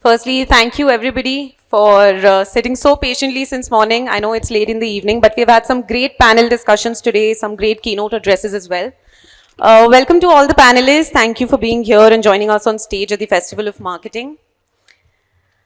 Firstly, thank you everybody for sitting so patiently since morning. I know it's late in the evening, but we've had some great panel discussions today, some great keynote addresses as well. Welcome to all the panelists. Thank you for being here and joining us on stage at the Festival of Marketing.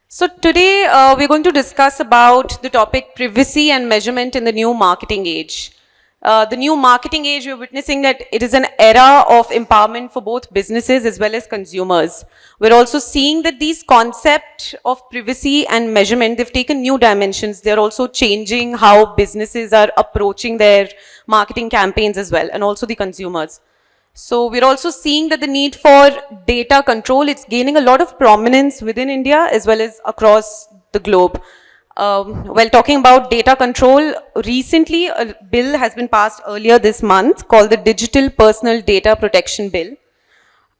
So today we're going to discuss about the topic privacy and measurement in the new marketing age. The new marketing age, we're witnessing that it is an era of empowerment for both businesses as well as consumers. We're also seeing that these concepts of privacy and measurement, they've taken new dimensions. They're also changing how businesses are approaching their marketing campaigns as well, and also the consumers. So we're also seeing that the need for data control, it's gaining a lot of prominence within India as well as across the globe. Well, talking about data control, recently a bill has been passed earlier this month called the Digital Personal Data Protection Bill.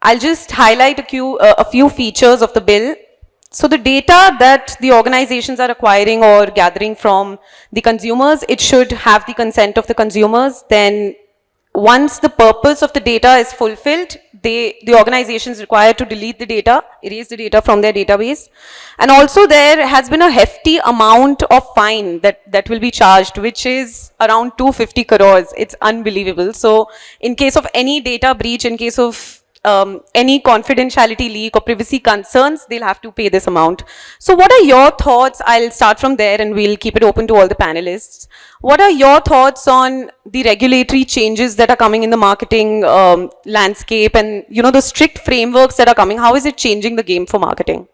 I'll just highlight a few features of the bill. So the data that the organizations are acquiring or gathering from the consumers, it should have the consent of the consumers. Then once the purpose of the data is fulfilled, the organization is required to delete the data, erase the data from their database. And also there has been a hefty amount of fine that will be charged, which is around 250 crores. It's unbelievable. So in case of any data breach, in case of any confidentiality leak or privacy concerns, they'll have to pay this amount. So what are your thoughts? I'll start from there and we'll keep it open to all the panelists. What are your thoughts on the regulatory changes that are coming in the marketing landscape and the strict frameworks that are coming? How is it changing the game for marketing?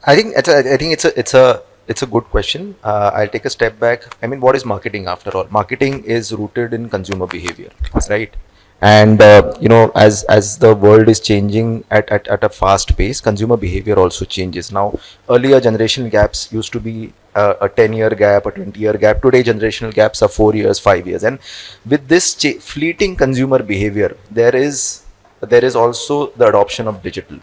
I think it's a good question. I'll take a step back. I mean, what is marketing after all? Marketing is rooted in consumer behavior, right? And as the world is changing at a fast pace, consumer behavior also changes. Now, earlier generational gaps used to be a 10-year gap, a 20-year gap. Today generational gaps are 4 years, 5 years. And with this fleeting consumer behavior, there is also the adoption of digital,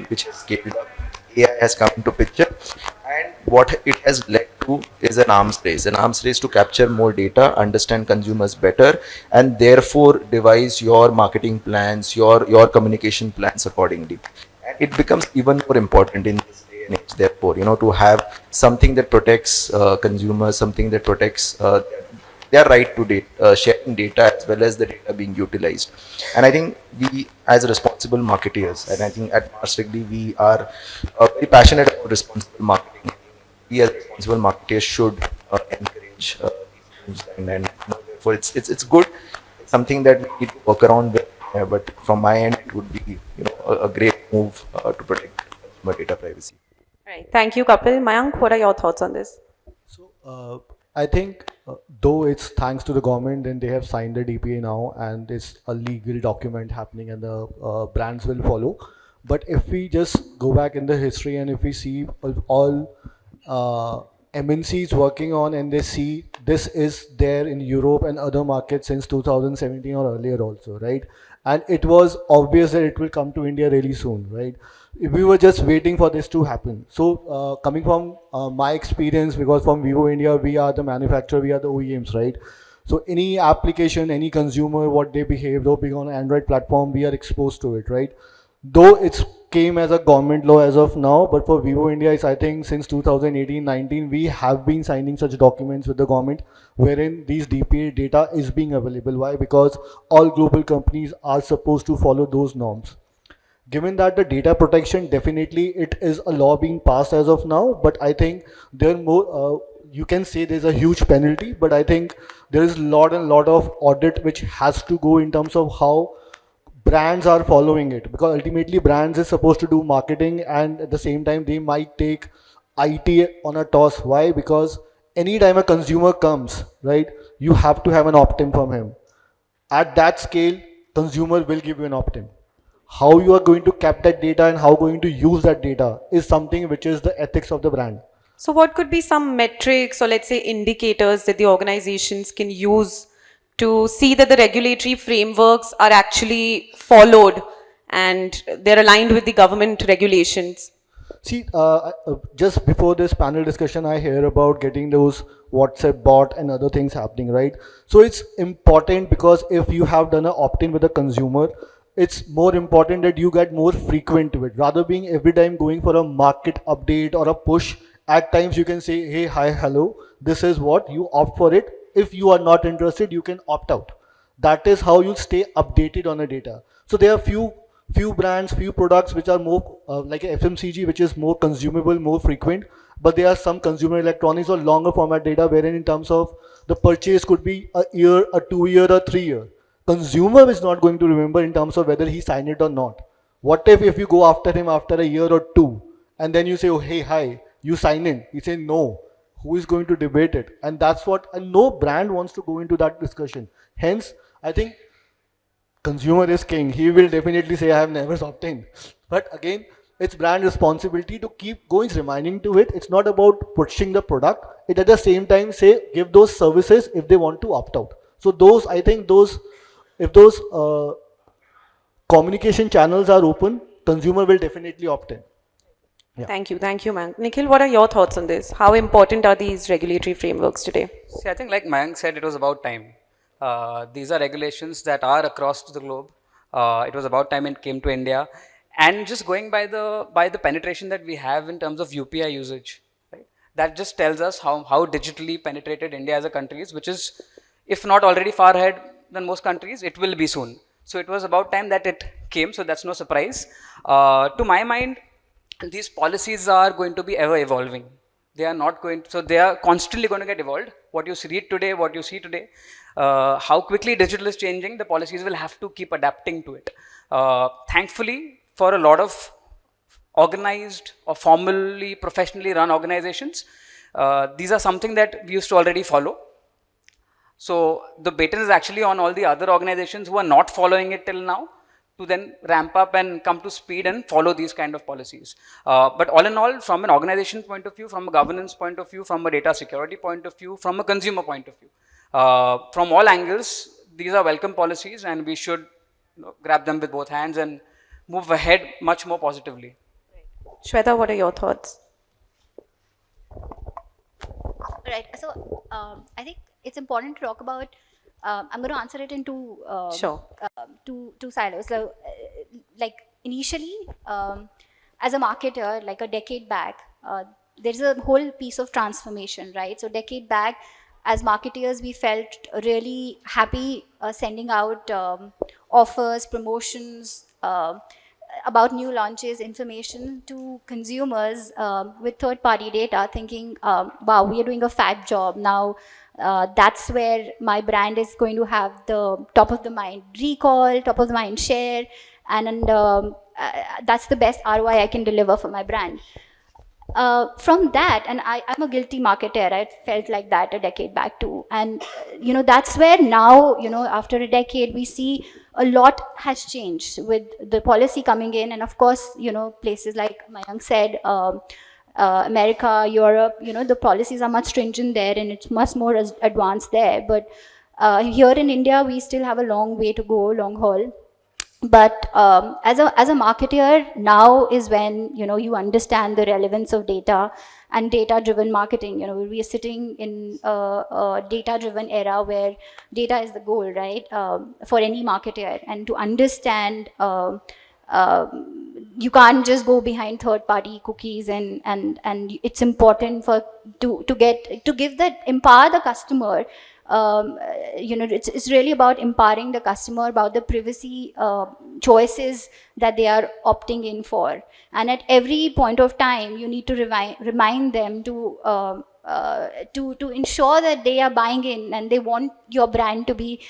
which has scaled up. AI has come into picture, and what it has led to is an arms race to capture more data, understand consumers better, and therefore devise your marketing plans, your communication plans accordingly. And it becomes even more important in this day and age, therefore, to have something that protects consumers, something that protects their right to sharing data as well as the data being utilized. And I think we, as responsible marketeers, and I think at Wrigley we are very passionate about responsible marketing. We as responsible marketers should encourage these things, and therefore it's good. It's something that we need to work around with, but from my end, it would be a great move to protect consumer data privacy. Right. Thank you, Kapil. Mayank, what are your thoughts on this? So I think though it's thanks to the government and they have signed the DPA now and it's a legal document happening and the brands will follow. But if we just go back in the history and if we see all MNCs working on and they see this is there in Europe and other markets since 2017 or earlier also, right? And it was obvious that it will come to India really soon, right? We were just waiting for this to happen. So coming from my experience, because from Vivo India, we are the manufacturer, we are the OEMs, right? So any application, any consumer, what they behave, though being on an Android platform, we are exposed to it, right? Though it's came as a government law as of now, but for Vivo India, it's I think since 2018-19, we have been signing such documents with the government wherein these DPA data is being available. Why? Because all global companies are supposed to follow those norms. Given that the data protection, definitely it is a law being passed as of now, but I think there are more, you can say there's a huge penalty, but I think there is a lot of audit which has to go in terms of how brands are following it, because ultimately brands is supposed to do marketing and at the same time they might take IT on a toss. Why? Because anytime a consumer comes, right, you have to have an opt-in from him. At that scale, consumer will give you an opt-in. How you are going to cap that data and how going to use that data is something which is the ethics of the brand. So what could be some metrics or let's say indicators that the organizations can use to see that the regulatory frameworks are actually followed and they're aligned with the government regulations? See, just before this panel discussion, I hear about getting those WhatsApp bot and other things happening, right? So it's important because if you have done an opt-in with a consumer, it's more important that you get more frequent to it rather being every time going for a market update or a push. At times you can say, hey, hi, hello, this is what you opt for it. If you are not interested, you can opt out. That is how you stay updated on the data. So there are few brands, few products which are more like a FMCG, which is more consumable, more frequent. But there are some consumer electronics or longer format data wherein in terms of the purchase could be a year, a 2 year, or 3 year. Consumer is not going to remember in terms of whether he signed it or not. What if you go after him after a year or two, and then you say, oh, hey, hi, you sign in. He say no. Who is going to debate it? And that's what, and no brand wants to go into that discussion. Hence, I think consumer is king. He will definitely say, I have never opted in. But again, it's brand responsibility to keep going, reminding to it. It's not about pushing the product. It at the same time say, give those services if they want to opt out. So those, I think those, if those communication channels are open, consumer will definitely opt in. Yeah. Thank you, Mayank. Nikhil, what are your thoughts on this? How important are these regulatory frameworks today? See, I think like Mayank said, it was about time. These are regulations that are across the globe. It was about time it came to India. And just going by the penetration that we have in terms of UPI usage, right? That just tells us how digitally penetrated India as a country is, which is, if not already far ahead than most countries, it will be soon. So it was about time that it came, so that's no surprise. To my mind, these policies are going to be ever evolving. They are not going to, so they are constantly going to get evolved. What you read today, what you see today, how quickly digital is changing, the policies will have to keep adapting to it. Thankfully, for a lot of organized or formally, professionally run organizations, these are something that we used to already follow. So the baton is actually on all the other organizations who are not following it till now to then ramp up and come to speed and follow these kind of policies. But all in all, from an organization point of view, from a governance point of view, from a data security point of view, from a consumer point of view, from all angles, these are welcome policies and we should grab them with both hands and move ahead much more positively. Shweta, what are your thoughts? Right. So I think it's important to talk about. I'm going to answer it in Sure. two silos. So, like initially, as a marketer, like a decade back, there's a whole piece of transformation, right? So, decade back, as marketers, we felt really happy sending out offers, promotions. About new launches, information to consumers with third-party data, thinking, wow, we are doing a fat job now. That's where my brand is going to have the top of the mind recall, top of the mind share, and that's the best ROI I can deliver for my brand. From that, and I'm a guilty marketer, I felt like that a decade back too. And, that's where now, after a decade, we see a lot has changed with the policy coming in. And of course, places like Mayank said, America, Europe, the policies are much stringent there and it's much more advanced there. But here in India, we still have a long way to go, long haul. But as a marketer, now is when you understand the relevance of data and data-driven marketing. We are sitting in a data-driven era where data is the goal, right? For any marketer, and to understand, you can't just go behind third-party cookies, and it's important to empower the customer. It's really about empowering the customer about the privacy choices that they are opting in for. And at every point of time, you need to remind them to ensure that they are buying in and they want your brand to be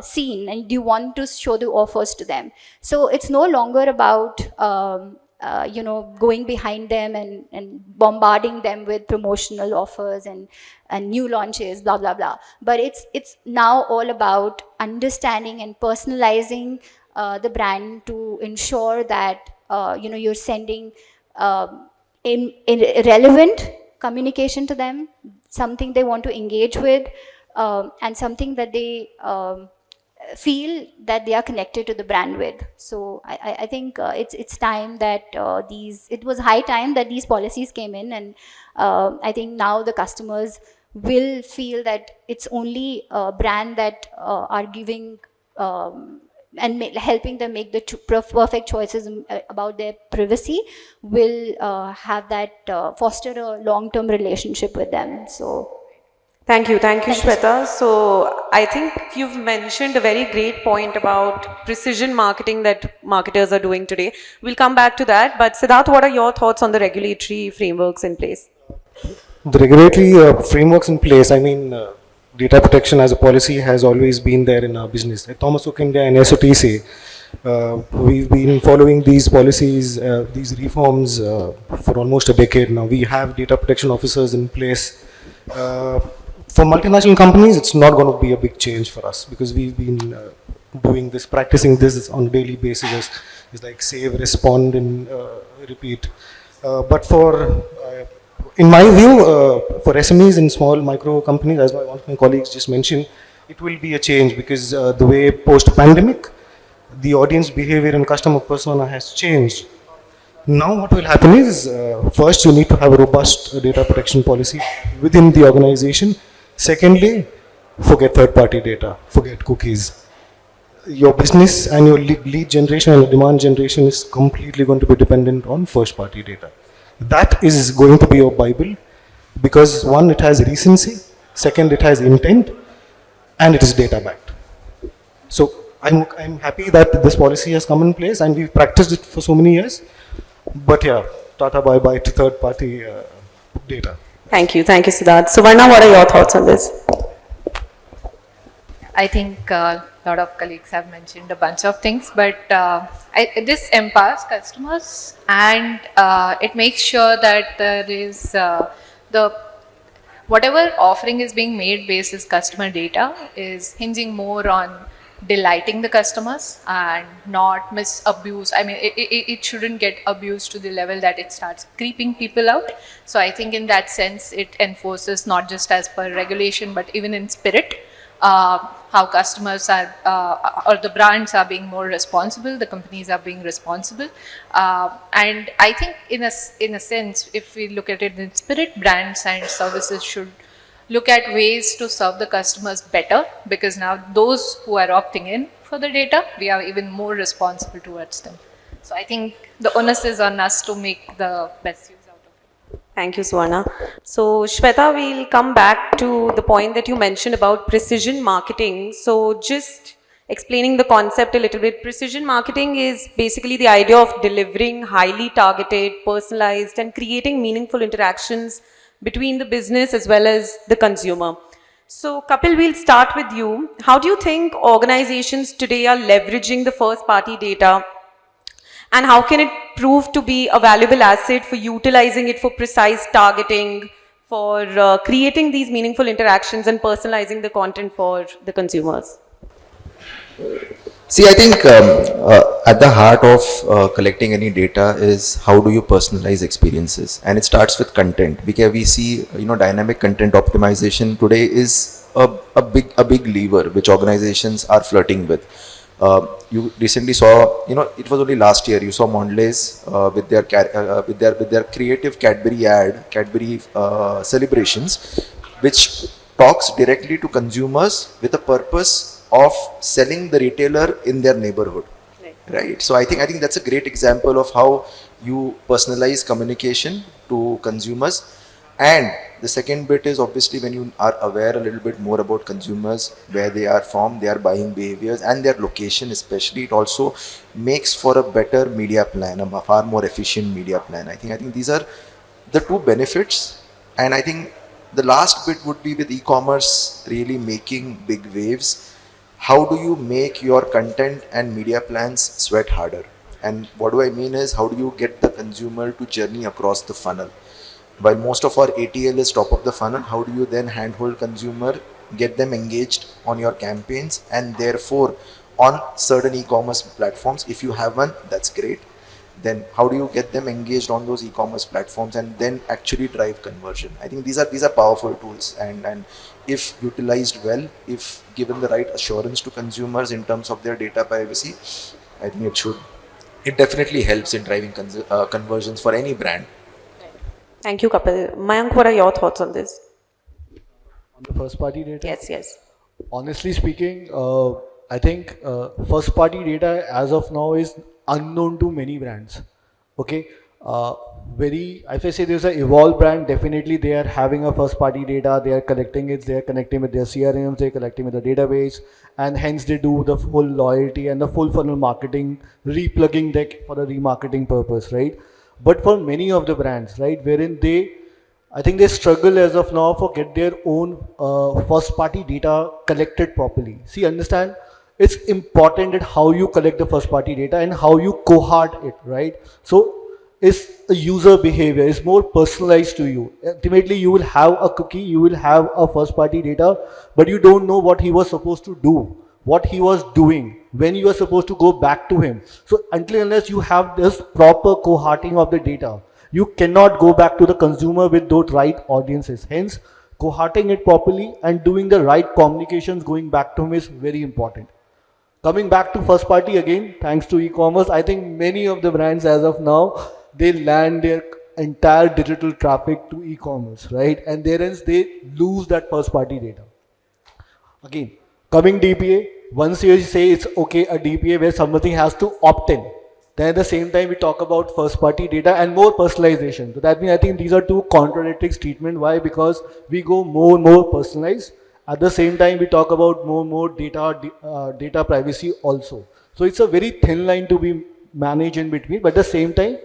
seen and you want to show the offers to them. So it's no longer about going behind them and bombarding them with promotional offers and new launches, blah, blah, blah. But it's now all about understanding and personalizing the brand to ensure that, you're sending relevant communication to them, something they want to engage with, and something that they feel that they are connected to the brand with. So I think it's time that it was high time that these policies came in, and I think now the customers will feel that it's only a brand that are giving and helping them make the perfect choices about their privacy will have that foster a long-term relationship with them. So Thank you, Thank you, Shweta. So I think you've mentioned a very great point about precision marketing that marketers are doing today. We'll come back to that. But Siddharth, what are your thoughts on the regulatory frameworks in place? The regulatory frameworks in place, I mean, data protection as a policy has always been there in our business. At Thomas Cook India and SOTC, we've been following these policies, these reforms for almost a decade now. We have data protection officers in place. For multinational companies, it's not going to be a big change for us because we've been doing this, practicing this on a daily basis. It's like save, respond, and repeat. But in my view, for SMEs and small micro companies, as one of my colleagues just mentioned, it will be a change because the way post-pandemic, the audience behavior and customer persona has changed. Now what will happen is, first you need to have a robust data protection policy within the organization. Secondly, forget third-party data, forget cookies. Your business and your lead generation and demand generation is completely going to be dependent on first-party data. That is going to be your Bible because one, it has recency, second, it has intent, and it is data backed. So I'm happy that this policy has come in place and we've practiced it for so many years. But yeah, tata bye-bye to third-party data. Thank you, Siddharth. So Varna, what are your thoughts on this? I think a lot of colleagues have mentioned a bunch of things, but this empowers customers and it makes sure that there is whatever offering is being made basis customer data is hinging more on delighting the customers and not misabuse. I mean, it shouldn't get abused to the level that it starts creeping people out. So I think in that sense, it enforces not just as per regulation, but even in spirit, how customers are, or the brands are being more responsible, the companies are being responsible. And I think in a sense, if we look at it in spirit, brands and services should look at ways to serve the customers better, because now those who are opting in for the data, we are even more responsible towards them. So I think the onus is on us to make the best use out of it. Thank you, Suvarna. So Shweta, we'll come back to the point that you mentioned about precision marketing. So just explaining the concept a little bit, precision marketing is basically the idea of delivering highly targeted, personalized, and creating meaningful interactions between the business as well as the consumer. So Kapil, we'll start with you. How do you think organizations today are leveraging the first party data, and how can it prove to be a valuable asset for utilizing it for precise targeting, for creating these meaningful interactions and personalizing the content for the consumers? See, I think at the heart of collecting any data is how do you personalize experiences, and it starts with content. Because we see, dynamic content optimization today is a big lever which organizations are flirting with. You recently saw, it was only last year you saw Mondelez with their creative Cadbury ad, Cadbury celebrations, which talks directly to consumers with a purpose of selling the retailer in their neighborhood, right? So I think that's a great example of how you personalize communication to consumers. And the second bit is obviously when you are aware a little bit more about consumers, where they are from, their buying behaviors and their location especially, it also makes for a better media plan, a far more efficient media plan. I think these are the two benefits. And I think the last bit would be with e-commerce really making big waves. How do you make your content and media plans sweat harder? And what do I mean is, how do you get the consumer to journey across the funnel? While most of our ATL is top of the funnel, how do you then handhold consumer, get them engaged on your campaigns, and therefore on certain e-commerce platforms? If you have one, that's great. Then how do you get them engaged on those e-commerce platforms and then actually drive conversion? I think these are powerful tools, and if utilized well, if given the right assurance to consumers in terms of their data privacy, I think it definitely helps in driving conversions for any brand. Thank you, Kapil. Mayank, what are your thoughts on this? On the first party data? Yes. Honestly speaking, I think first party data as of now is unknown to many brands. Okay. If I say there's an evolved brand, definitely they are having a first party data, they are collecting it, they are connecting with their CRMs, they are collecting with the database, and hence they do the full loyalty and the full funnel marketing, replugging deck for the remarketing purpose, right? But for many of the brands, right, wherein I think they struggle as of now for get their own first party data collected properly. See, understand, it's important that how you collect the first party data and how you cohort it, right? So it's a user behavior, it's more personalized to you. Ultimately, you will have a cookie, you will have a first party data, but you don't know what he was supposed to do, what he was doing, when you are supposed to go back to him. So until unless you have this proper cohorting of the data, you cannot go back to the consumer with those right audiences. Hence, cohorting it properly and doing the right communications going back to him is very important. Coming back to first party again, thanks to e-commerce, I think many of the brands as of now, they land their entire digital traffic to e-commerce, right? And therein they lose that first party data. Again, coming DPA, once you say it's okay, a DPA where somebody has to opt in, then at the same time we talk about first party data and more personalization. So that means I think these are two contradictory statements. Why? Because we go more and more personalized. At the same time we talk about more and more data privacy also. So it's a very thin line to be managed in between, but at the same time,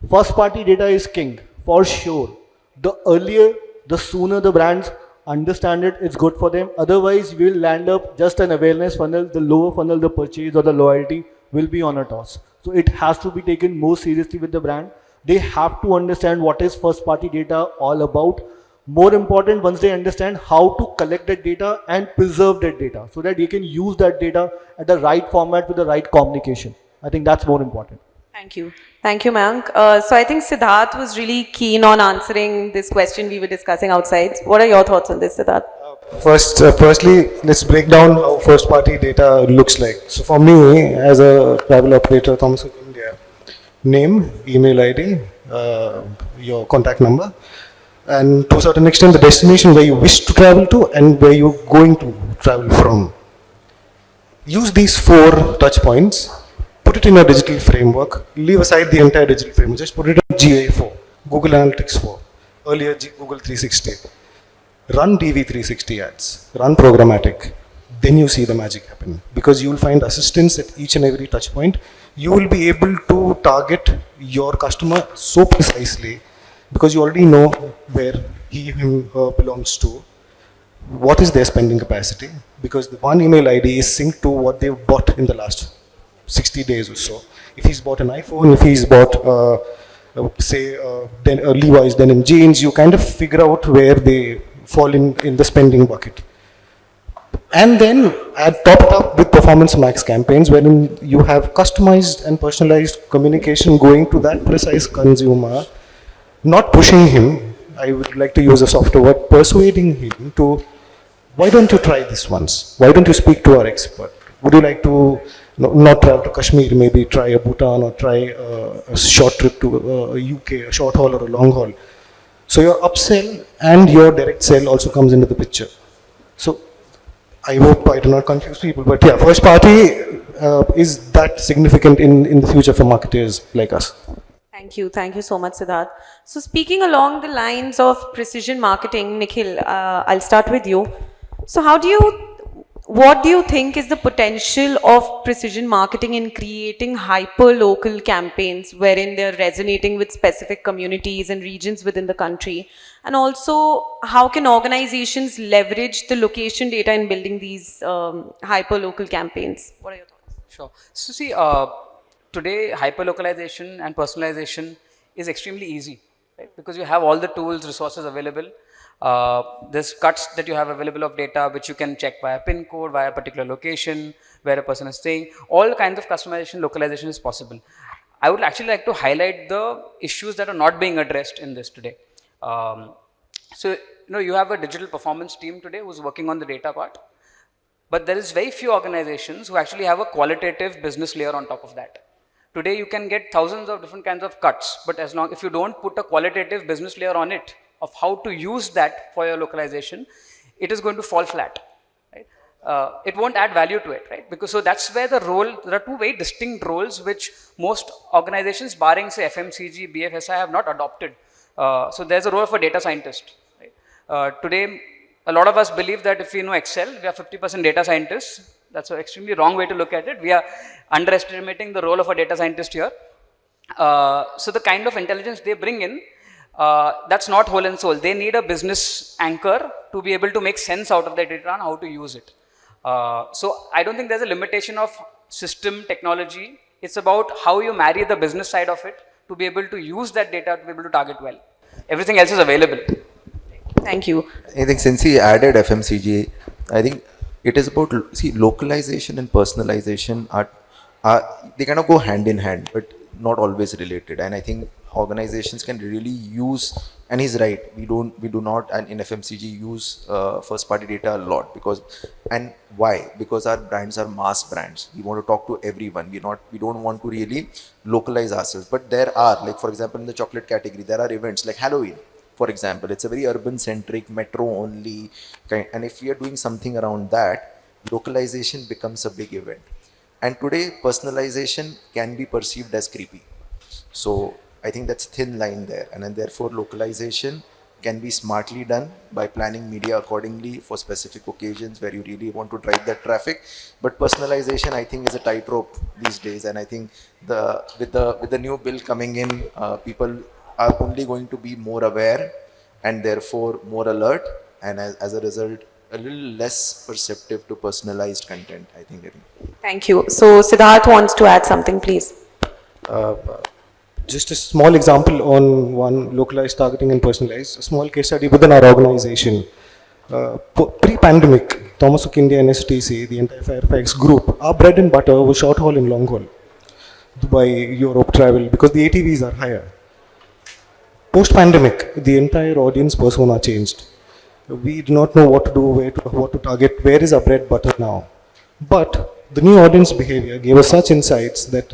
first party data is king for sure. The earlier, the sooner the brands understand it, it's good for them. Otherwise, we will land up just an awareness funnel, the lower funnel, the purchase or the loyalty will be on a toss. So it has to be taken more seriously with the brand. They have to understand what is first party data all about. More important, once they understand how to collect that data and preserve that data so that they can use that data at the right format with the right communication. I think that's more important. Thank you. Thank you, Mayank. So I think Siddharth was really keen on answering this question we were discussing outside. What are your thoughts on this, Siddharth? Firstly, let's break down how first-party data looks like. So for me, as a travel operator, Thomas Cook India, name, email ID, your contact number, and to a certain extent, the destination where you wish to travel to and where you're going to travel from. Use these 4 touch points, put it in a digital framework, leave aside the entire digital framework, just put it on GA4, Google Analytics 4, earlier Google 360. Run DV360 ads, run programmatic, then you see the magic happen. Because you will find assistance at each and every touch point. You will be able to target your customer so precisely because you already know where he, him, her belongs to, what is their spending capacity, because the one email ID is synced to what they've bought in the last 60 days or so. If he's bought an iPhone, if he's bought, Levi's denim jeans, you kind of figure out where they fall in the spending bucket. And then top it up with performance max campaigns wherein you have customized and personalized communication going to that precise consumer, not pushing him. I would like to use a softer word, persuading him to, why don't you try this once? Why don't you speak to our expert? Would you like to not travel to Kashmir, maybe try a Bhutan or try a short trip to UK, a short haul or a long haul? So your upsell and your direct sell also comes into the picture. So I hope I do not confuse people, but yeah, first party is that significant in the future for marketers like us. Thank you. Thank you so much, Siddharth. So speaking along the lines of precision marketing, Nikhil, I'll start with you. So what do you think is the potential of precision marketing in creating hyper-local campaigns wherein they're resonating with specific communities and regions within the country? And also, how can organizations leverage the location data in building these hyper-local campaigns? What are your thoughts? Sure. So see, today hyper-localization and personalization is extremely easy, right? Because you have all the tools, resources available. There's cuts that you have available of data which you can check via pin code, via a particular location, where a person is staying. All kinds of customization, localization is possible. I would actually like to highlight the issues that are not being addressed in this today. You have a digital performance team today who's working on the data part, but there is very few organizations who actually have a qualitative business layer on top of that. Today you can get thousands of different kinds of cuts, but if you don't put a qualitative business layer on it, of how to use that for your localization, it is going to fall flat. Right? it won't add value to it, right? Because so that's where the role, there are two very distinct roles which most organizations, barring say FMCG, BFSI, have not adopted. So there's a role for data scientist. Right? Today, a lot of us believe that if we know Excel, we are 50% data scientists. That's an extremely wrong way to look at it. We are underestimating the role of a data scientist here. So the kind of intelligence they bring in, that's not whole and soul. They need a business anchor to be able to make sense out of their data and how to use it. So I don't think there's a limitation of system technology. It's about how you marry the business side of it to be able to use that data to be able to target well. Everything else is available. Thank you. I think since he added FMCG, I think it is about, see, localization and personalization are they kind of go hand in hand, but not always related. And I think organizations can really use, and he's right, we do not, and in FMCG use first party data a lot, because, and why? Because our brands are mass brands. We want to talk to everyone. We don't want to really localize ourselves. But there are, like for example, in the chocolate category, there are events like Halloween. For example, it's a very urban centric, metro only kind, and if we are doing something around that, localization becomes a big event. And today, personalization can be perceived as creepy. So I think that's thin line there, and then therefore localization can be smartly done by planning media accordingly for specific occasions where you really want to drive that traffic. But personalization, I think, is a tightrope these days, and I think with the new bill coming in, people are only going to be more aware and therefore more alert, and as a result a little less perceptive to personalized content, I think. Thank you. So Siddharth wants to add something, please. Just a small example on one localized targeting and personalized, a small case study within our organization. Pre-pandemic, Thomas Cook India and STC, the entire Fairfax group, our bread and butter was short haul and long haul. Dubai, Europe travel, because the ATVs are higher. Post-pandemic, the entire audience persona changed. We do not know what to do, what to target, where is our bread butter now. But the new audience behavior gave us such insights that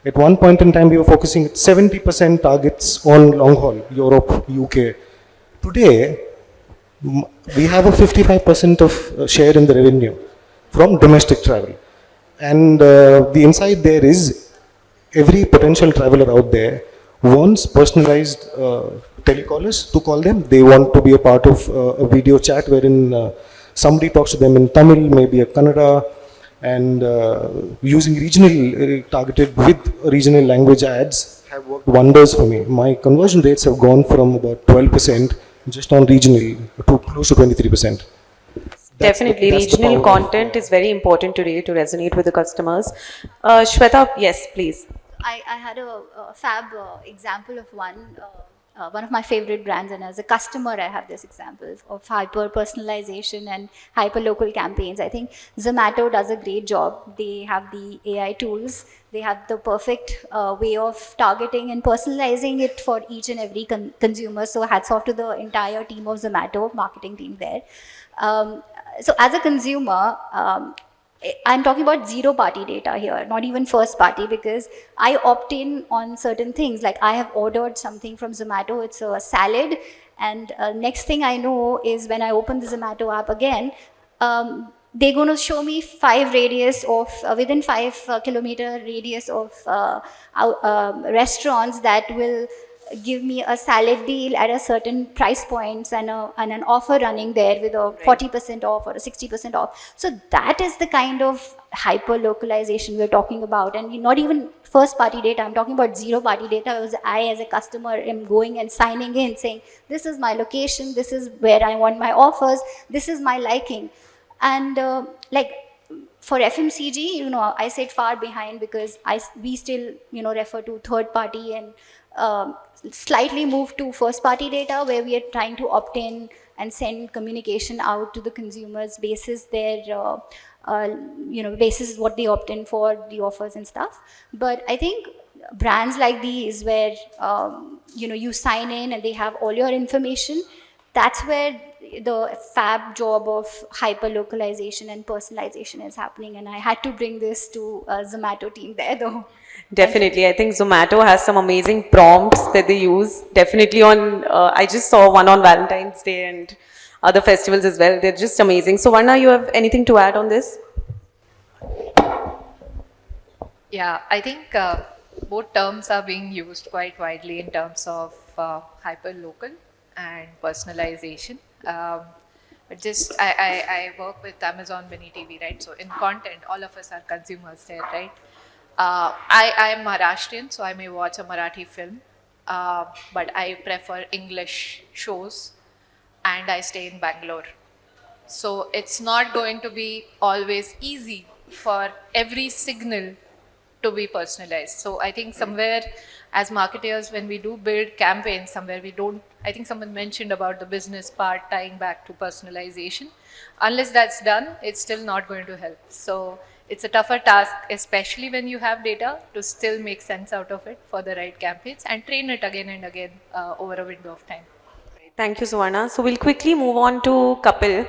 at one point in time we were focusing at 70% targets on long haul, Europe, UK. Today, we have a 55% of share in the revenue from domestic travel. And the insight there is every potential traveler out there wants personalized telecallers to call them. They want to be a part of a video chat wherein somebody talks to them in Tamil, maybe a Kannada, and using regional targeted with regional language ads have worked wonders for me. My conversion rates have gone from about 12% just on regional to close to 23%. Definitely, regional content is very important today to resonate with the customers. Shweta, yes, please. I had a fab example of one of my favorite brands, and as a customer I have this example of hyper personalization and hyper local campaigns. I think Zomato does a great job. They have the AI tools, they have the perfect way of targeting and personalizing it for each and every consumer. So hats off to the entire team of Zomato, marketing team there. So as a consumer, I'm talking about zero party data here, not even first party, because I opt in on certain things. Like I have ordered something from Zomato, it's a salad, and next thing I know is when I open the Zomato app again, they're going to show me within 5 kilometer radius of restaurants that will give me a salad deal at a certain price points and an offer running there with a 40% off or a 60% off. So that is the kind of hyper localization we're talking about, and not even first party data. I'm talking about zero party data. Because I as a customer am going and signing in saying, this is my location, this is where I want my offers, this is my liking. And like for FMCG, I said far behind because we still refer to third party and slightly move to first party data, where we are trying to opt in and send communication out to the consumers basis their basis what they opt in for, the offers and stuff. But I think brands like these where you sign in and they have all your information, that's where the fab job of hyper localization and personalization is happening. And I had to bring this to Zomato team there though. Definitely. I think Zomato has some amazing prompts that they use. Definitely I just saw one on Valentine's Day, and other festivals as well. They're just amazing. So Varna, you have anything to add on this? Yeah, I think both terms are being used quite widely in terms of hyper-local and personalization. But just, I work with Amazon Mini TV, right? So in content, all of us are consumers there, right? I am Maharashtrian, so I may watch a Marathi film, but I prefer English shows, and I stay in Bangalore. So it's not going to be always easy for every signal to be personalized. So I think somewhere as marketers, when we do build campaigns, somewhere we don't, I think someone mentioned about the business part tying back to personalization. Unless that's done, it's still not going to help. So it's a tougher task, especially when you have data, to still make sense out of it for the right campaigns and train it again and again over a window of time. Thank you, Suvarna. So we'll quickly move on to Kapil.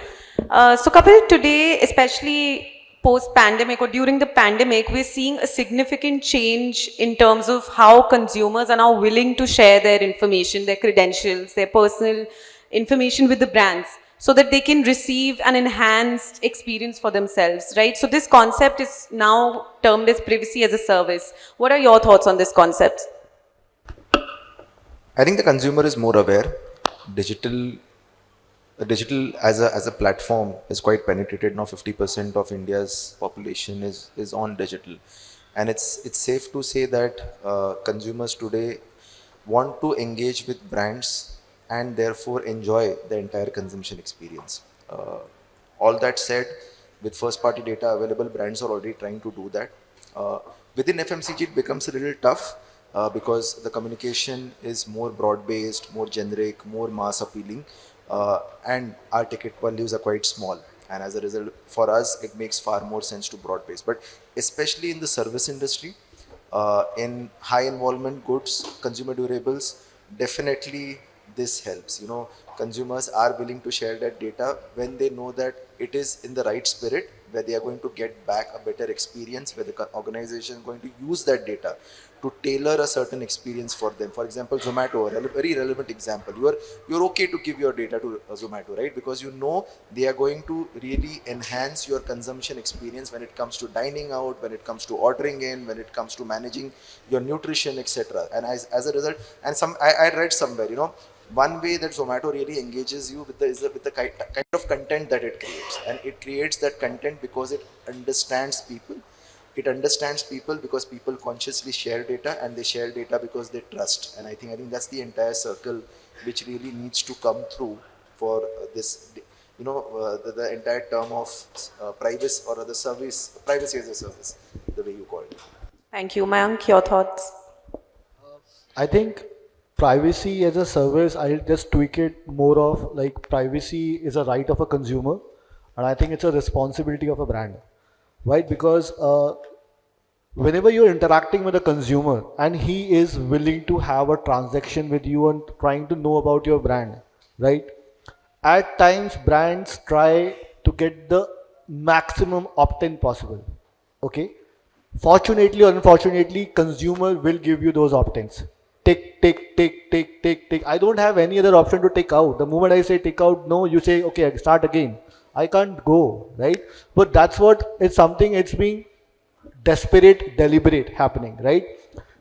So Kapil, today, especially post-pandemic or during the pandemic, we're seeing a significant change in terms of how consumers are now willing to share their information, their credentials, their personal information with the brands, so that they can receive an enhanced experience for themselves, right? So this concept is now termed as privacy as a service. What are your thoughts on this concept? I think the consumer is more aware. Digital as a platform is quite penetrated now. 50% of India's population is on digital, and it's safe to say that consumers today want to engage with brands and therefore enjoy the entire consumption experience. All that said, with first party data available, brands are already trying to do that. Within FMCG, it becomes a little tough because the communication is more broad based, more generic, more mass appealing, and our ticket values are quite small. And as a result, for us, it makes far more sense to broad base. But especially in the service industry, in high involvement goods, consumer durables, definitely this helps. You know, consumers are willing to share that data when they know that it is in the right spirit, where they are going to get back a better experience, where the organization is going to use that data to tailor a certain experience for them. For example, Zomato, a very relevant example. You're okay to give your data to Zomato, right? Because you know they are going to really enhance your consumption experience when it comes to dining out, when it comes to ordering in, when it comes to managing your nutrition, etc. And as a result, and I read somewhere, you know, one way that Zomato really engages you with the kind of content that it creates. And it creates that content because it understands people. It understands people because people consciously share data, and they share data because they trust. And I think that's the entire circle which really needs to come through for this, you know, the entire term of privacy or the service, privacy as a service, the way you call it. Thank you. Mayank, your thoughts? I think privacy as a service, I'll just tweak it more of like privacy is a right of a consumer, and I think it's a responsibility of a brand, right? Because whenever you're interacting with a consumer and he is willing to have a transaction with you and trying to know about your brand, right? At times brands try to get the maximum opt-in possible, okay? Fortunately or unfortunately, consumer will give you those opt-ins. Take. I don't have any other option to take out. The moment I say take out, no, you say, okay, start again. I can't go, right? But that's what it's something, it's being desperate, deliberate happening, right?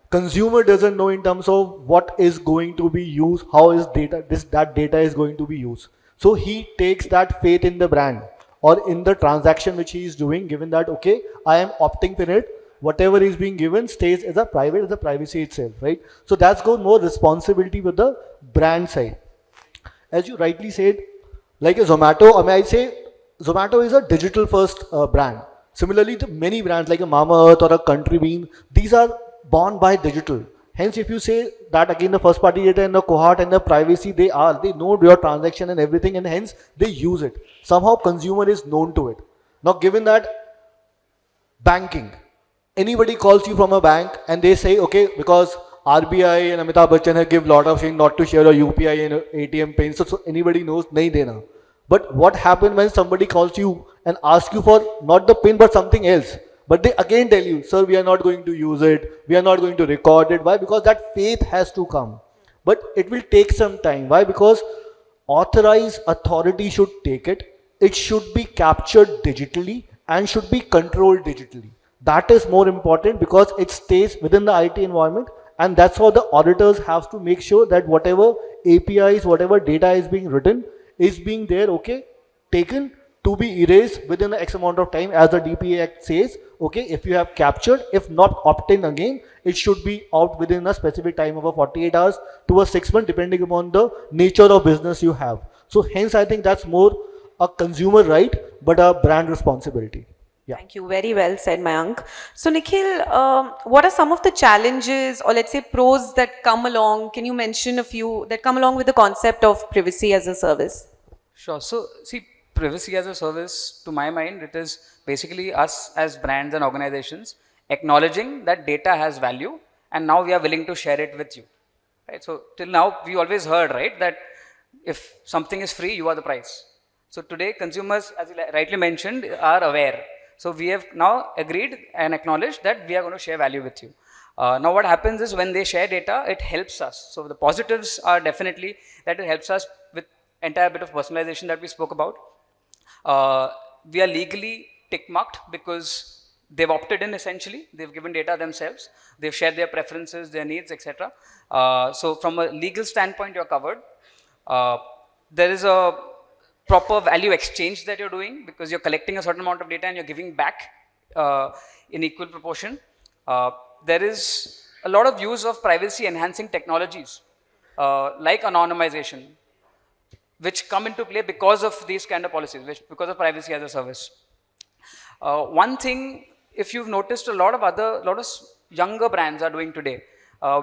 Consumer doesn't know in terms of what is going to be used, how is that data is going to be used. So he takes that faith in the brand or in the transaction which he is doing, given that, okay, I am opting for it. Whatever is being given stays as a private, as a privacy itself, right? So that's got more responsibility with the brand side. As you rightly said, like a Zomato, I mean, I say Zomato is a digital first brand. Similarly, the many brands like a Mama Earth or a Country Bean, these are born by digital. Hence, if you say that again, the first party data and the cohort and the privacy, they know your transaction and everything, and hence they use it. Somehow consumer is known to it. Now, given that banking, anybody calls you from a bank and they say, okay, because RBI and Amitabh Bachchan have give lot of things not to share a UPI and ATM pin, so anybody knows, nahi dena. But what happens when somebody calls you and asks you for not the pin but something else? But they again tell you, sir, we are not going to use it, we are not going to record it. Why? Because that faith has to come. But it will take some time. Why? Because authorized authority should take it. It should be captured digitally and should be controlled digitally. That is more important because it stays within the IT environment, and that's how the auditors have to make sure that whatever APIs, whatever data is being written is being there, okay, taken to be erased within the X amount of time, as the DPA Act says. Okay, if you have captured, if not opt in again, it should be out within a specific time of a 48 hours to a 6 month, depending upon the nature of business you have. So hence I think that's more a consumer right, but a brand responsibility. Yeah. Thank you. Very well said, Mayank. So, Nikhil, what are some of the challenges or let's say pros that come along? Can you mention a few that come along with the concept of privacy as a service? Sure. So, see, privacy as a service, to my mind, it is basically us as brands and organizations acknowledging that data has value, and now we are willing to share it with you. Right. So, till now, we always heard, right, that if something is free, you are the price. So, today, consumers, as you rightly mentioned, are aware. So, we have now agreed and acknowledged that we are going to share value with you. Now, what happens is when they share data, it helps us. So, the positives are definitely that it helps us with entire bit of personalization that we spoke about. We are legally tick marked because they've opted in essentially. They've given data themselves. They've shared their preferences, their needs, etc. So, from a legal standpoint, you're covered. There is a proper value exchange that you're doing because you're collecting a certain amount of data and you're giving back in equal proportion. There is a lot of use of privacy enhancing technologies like anonymization, which come into play because of these kind of policies, because of privacy as a service. One thing, if you've noticed, a lot of younger brands are doing today,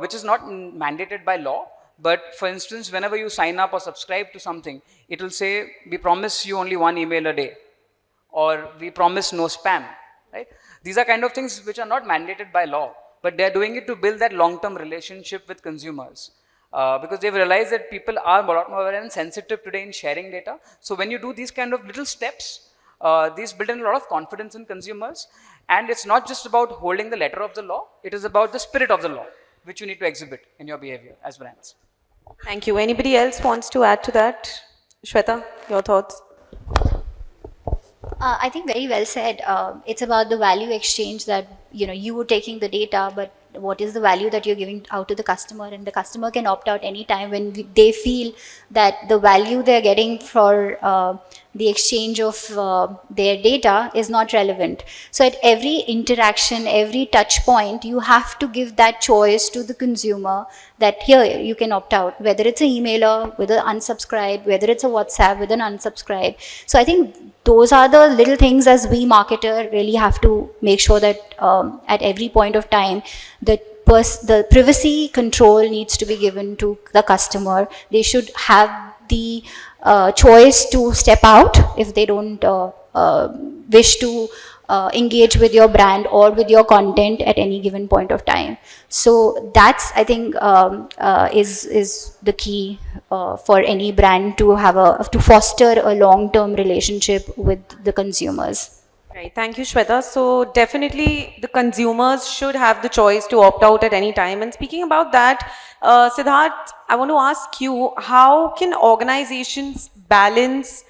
which is not mandated by law. But for instance, whenever you sign up or subscribe to something, it will say, we promise you only 1 email a day, or we promise no spam, right? These are kind of things which are not mandated by law, but they're doing it to build that long-term relationship with consumers. Because they've realized that people are a lot more aware and sensitive today in sharing data. So when you do these kind of little steps, these build in a lot of confidence in consumers. And it's not just about holding the letter of the law, it is about the spirit of the law, which you need to exhibit in your behavior as brands. Thank you. Anybody else wants to add to that? Shweta, your thoughts? I think very well said. It's about the value exchange that, you were taking the data, but what is the value that you're giving out to the customer, and the customer can opt out anytime when they feel that the value they're getting for the exchange of their data is not relevant. So at every interaction, every touch point, you have to give that choice to the consumer that here you can opt out, whether it's an emailer with an unsubscribe, whether it's a WhatsApp with an unsubscribe. So I think those are the little things as we marketer really have to make sure that at every point of time, the privacy control needs to be given to the customer. They should have the choice to step out if they don't wish to engage with your brand or with your content at any given point of time. So that's, I think, is the key for any brand to have to foster a long-term relationship with the consumers. Right. Thank you, Shweta. So definitely the consumers should have the choice to opt out at any time. And speaking about that, Siddharth, I want to ask you, how can organizations balance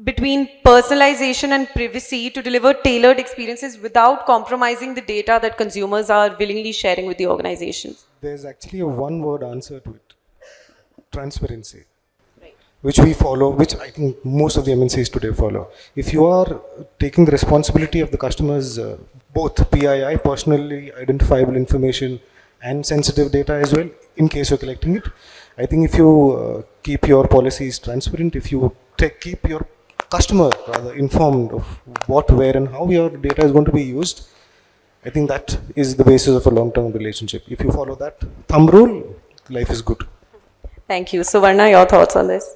between personalization and privacy to deliver tailored experiences without compromising the data that consumers are willingly sharing with the organizations? There's actually a one-word answer to it: transparency. Which we follow, which I think most of the MNCs today follow. If you are taking the responsibility of the customers, both PII, personally identifiable information, and sensitive data as well, in case you're collecting it, I think if you keep your policies transparent, if you keep your customer rather informed of what, where, and how your data is going to be used, I think that is the basis of a long-term relationship. If you follow that thumb rule, life is good. Thank you. So, Varna, your thoughts on this?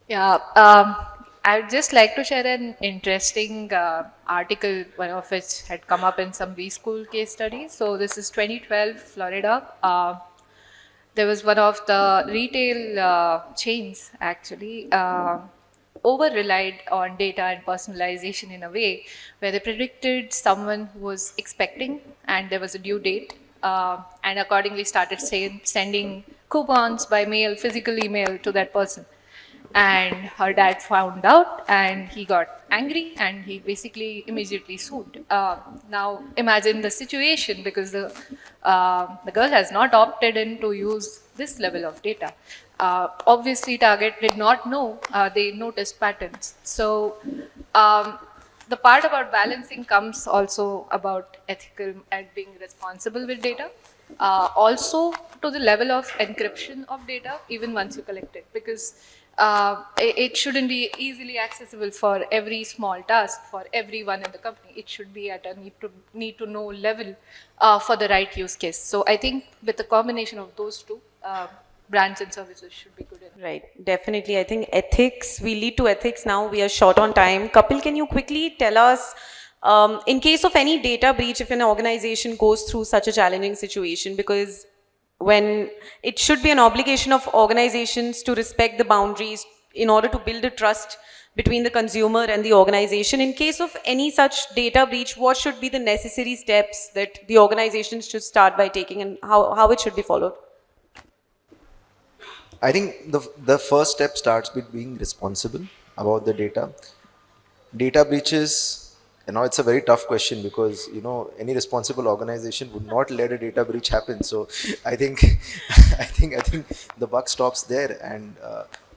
Yeah, I would just like to share an interesting article, one of which had come up in some B-School case studies. So this is 2012, Florida. There was one of the retail chains actually over-relied on data and personalization in a way where they predicted someone who was expecting and there was a due date. and accordingly started sending coupons by mail, physical email to that person. And her dad found out and he got angry and he basically immediately sued. Now imagine the situation, because the girl has not opted in to use this level of data. Obviously Target did not know, they noticed patterns. So the part about balancing comes also about ethical and being responsible with data. Also to the level of encryption of data, even once you collect it, because it shouldn't be easily accessible for every small task for everyone in the company. It should be at a need to know level for the right use case. So I think with the combination of those two, brands and services should be good enough. Right, definitely. I think ethics, we lead to ethics now. We are short on time. Kapil, can you quickly tell us, in case of any data breach, if an organization goes through such a challenging situation, because when it should be an obligation of organizations to respect the boundaries in order to build a trust between the consumer and the organization. In case of any such data breach, what should be the necessary steps that the organizations should start by taking, and how it should be followed? I think the first step starts with being responsible about the data. Data breaches, it's a very tough question because, any responsible organization would not let a data breach happen. So I think, I think the buck stops there.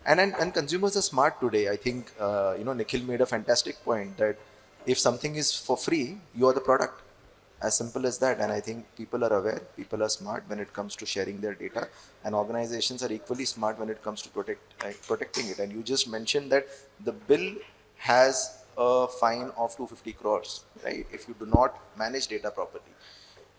And consumers are smart today. I think, Nikhil made a fantastic point that if something is for free, you are the product. As simple as that. And I think people are aware, people are smart when it comes to sharing their data, and organizations are equally smart when it comes to protecting it. And you just mentioned that the bill has a fine of 250 crores, right? If you do not manage data properly.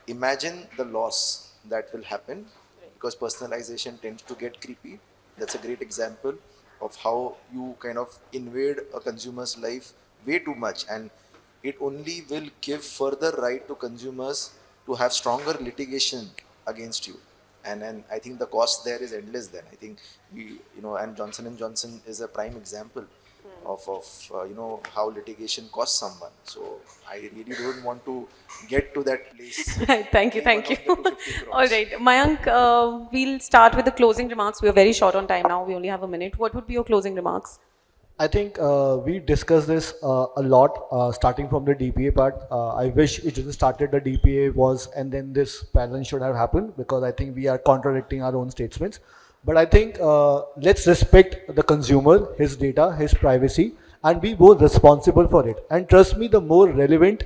Imagine the loss that will happen because personalization tends to get creepy. That's a great example of how you kind of invade a consumer's life way too much, and it only will give further right to consumers to have stronger litigation against you. And I think the cost there is endless then. I think and Johnson & Johnson is a prime example of how litigation costs someone. So I really don't want to get to that place. Thank you. All right, Mayank, we'll start with the closing remarks. We are very short on time now. We only have a minute. What would be your closing remarks? I think we discussed this a lot, starting from the DPA part. I wish it just started the DPA and then this balance should have happened, because I think we are contradicting our own statements. But I think let's respect the consumer, his data, his privacy, and be both responsible for it. And trust me, the more relevant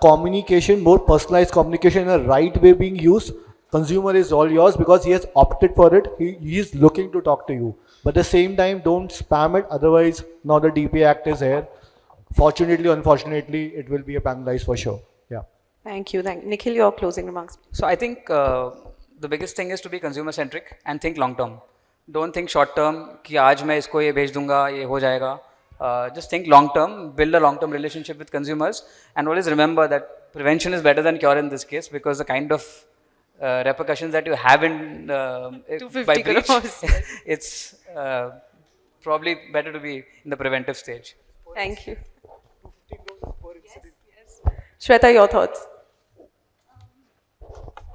communication, more personalized communication in a right way being used, consumer is all yours because he has opted for it. He is looking to talk to you. But at the same time, don't spam it. Otherwise, now the DPA Act is here. Fortunately or unfortunately, it will be penalized for sure. Yeah. Thank you. Nikhil, your closing remarks. So I think the biggest thing is to be consumer centric and think long term. Don't think short term कि आज मैं इसको ये भेज दूंगा, ये हो जाएगा. Just think long term, build a long term relationship with consumers, and always remember that prevention is better than cure in this case, because the kind of repercussions that you have in by breach, it's probably better to be in the preventive stage. Thank you. Shweta, your thoughts?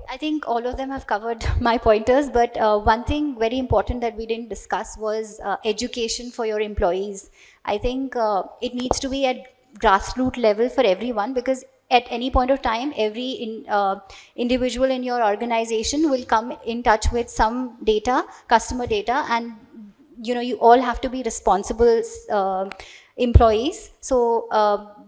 I think all of them have covered my pointers, but one thing very important that we didn't discuss was education for your employees. I think it needs to be at grassroots level for everyone, because at any point of time, every individual in your organization will come in touch with some data, customer data, and you all have to be responsible employees. So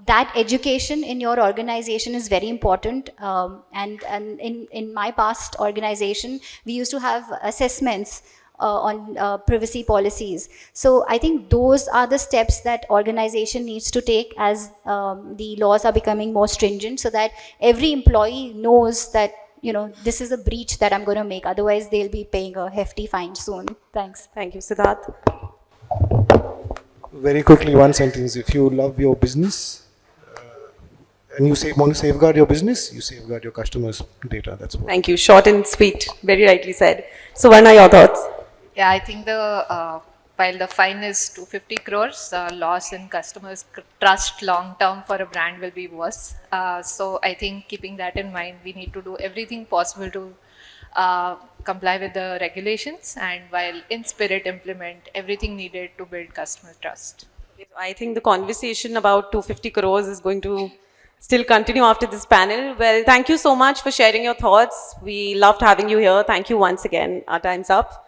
that education in your organization is very important. And in my past organization, we used to have assessments on privacy policies. So I think those are the steps that organization needs to take as the laws are becoming more stringent, so that every employee knows that this is a breach that I'm going to make. Otherwise, they'll be paying a hefty fine soon. Thanks. Thank you, Siddharth. Very quickly, one sentence. If you love your business and you want to safeguard your business, you safeguard your customers' data. That's what. Thank you. Short and sweet. Very rightly said. So, Varna, your thoughts? Yeah, I think the while the fine is 250 crores, loss in customers' trust long term for a brand will be worse. So I think keeping that in mind, we need to do everything possible to comply with the regulations, and while in spirit implement everything needed to build customer trust. I think the conversation about 250 crores is going to still continue after this panel. Well, thank you so much for sharing your thoughts. We loved having you here. Thank you once again. Our time's up.